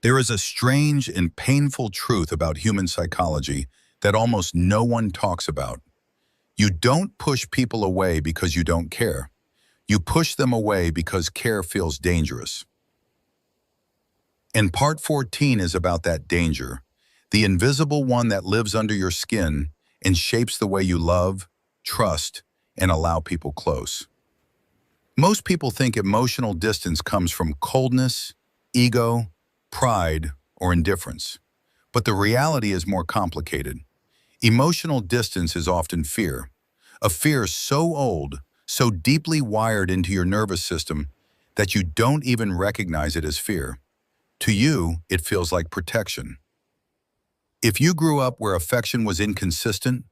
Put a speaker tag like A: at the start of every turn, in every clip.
A: There is a strange and painful truth about human psychology that almost no one talks about. You don't push people away because you don't care. You push them away because care feels dangerous. And part 14 is about that danger, the invisible one that lives under your skin and shapes the way you love, trust, and allow people close. Most people think emotional distance comes from coldness, ego, pride, or indifference. But the reality is more complicated. Emotional distance is often fear. A fear so old, so deeply wired into your nervous system that you don't even recognize it as fear. To you, it feels like protection. If you grew up where affection was inconsistent,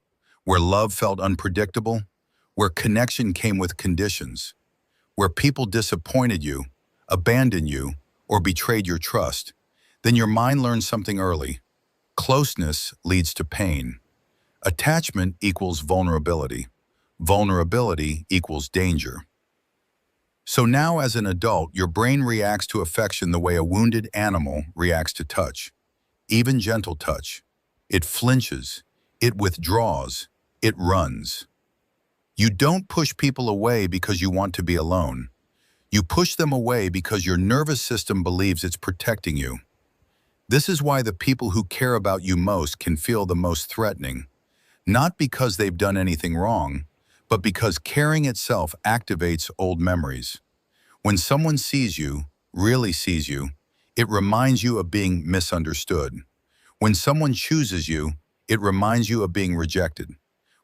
A: where love felt unpredictable, where connection came with conditions, where people disappointed you, abandoned you, or betrayed your trust, then your mind learned something early. Closeness leads to pain. Attachment equals vulnerability. Vulnerability equals danger. So now as an adult, your brain reacts to affection the way a wounded animal reacts to touch. Even gentle touch. It flinches, it withdraws, it runs. You don't push people away because you want to be alone. You push them away because your nervous system believes it's protecting you. This is why the people who care about you most can feel the most threatening, not because they've done anything wrong, but because caring itself activates old memories. When someone sees you, really sees you, it reminds you of being misunderstood. When someone chooses you, it reminds you of being rejected.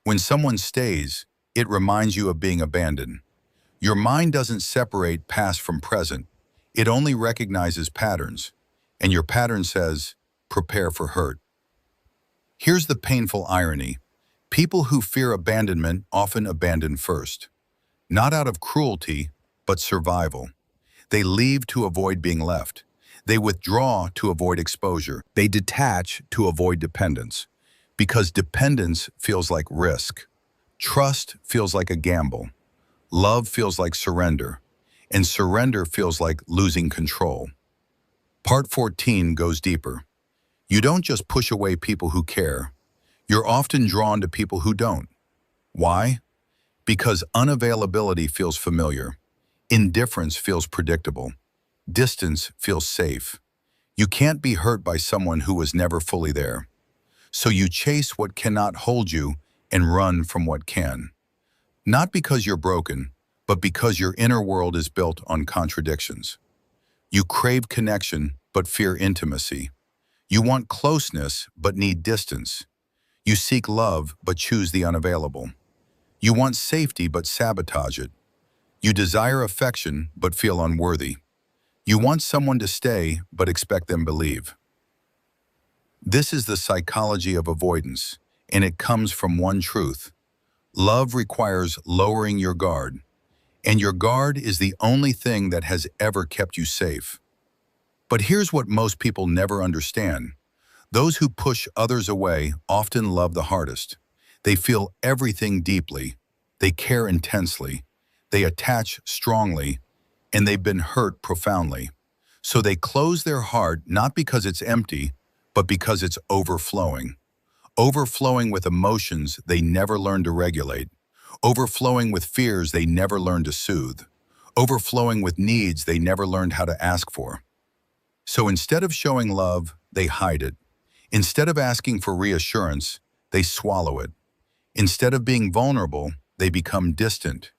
A: When someone stays, it reminds you of being abandoned. Your mind doesn't separate past from present. It only recognizes patterns. And your pattern says, prepare for hurt. Here's the painful irony. People who fear abandonment often abandon first. Not out of cruelty, but survival. They leave to avoid being left. They withdraw to avoid exposure. They detach to avoid dependence. Because dependence feels like risk. Trust feels like a gamble. Love feels like surrender. And surrender feels like losing control. Part 14 goes deeper. You don't just push away people who care. You're often drawn to people who don't. Why? Because unavailability feels familiar. Indifference feels predictable. Distance feels safe. You can't be hurt by someone who was never fully there. So you chase what cannot hold you and run from what can. Not because you're broken, but because your inner world is built on contradictions. You crave connection, but fear intimacy. You want closeness, but need distance. You seek love, but choose the unavailable. You want safety, but sabotage it. You desire affection, but feel unworthy. You want someone to stay, but expect them to leave. This is the psychology of avoidance, and it comes from one truth. Love requires lowering your guard, and your guard is the only thing that has ever kept you safe. But here's what most people never understand. Those who push others away often love the hardest. They feel everything deeply. They care intensely. They attach strongly, and they've been hurt profoundly. So they close their heart not because it's empty, but because it's overflowing. Overflowing with emotions they never learned to regulate. Overflowing with fears they never learned to soothe. Overflowing with needs they never learned how to ask for. So instead of showing love, they hide it. Instead of asking for reassurance, they swallow it. Instead of being vulnerable, they become distant.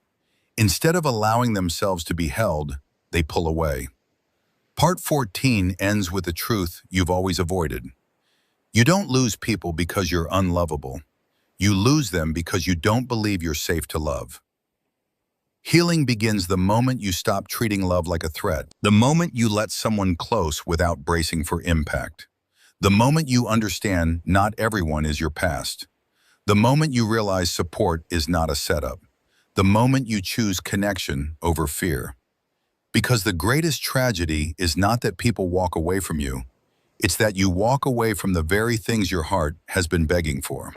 A: Instead of allowing themselves to be held, they pull away. Part 14 ends with the truth you've always avoided. You don't lose people because you're unlovable. You lose them because you don't believe you're safe to love. Healing begins the moment you stop treating love like a threat, the moment you let someone close without bracing for impact, the moment you understand not everyone is your past, the moment you realize support is not a setup, the moment you choose connection over fear. Because the greatest tragedy is not that people walk away from you, it's that you walk away from the very things your heart has been begging for.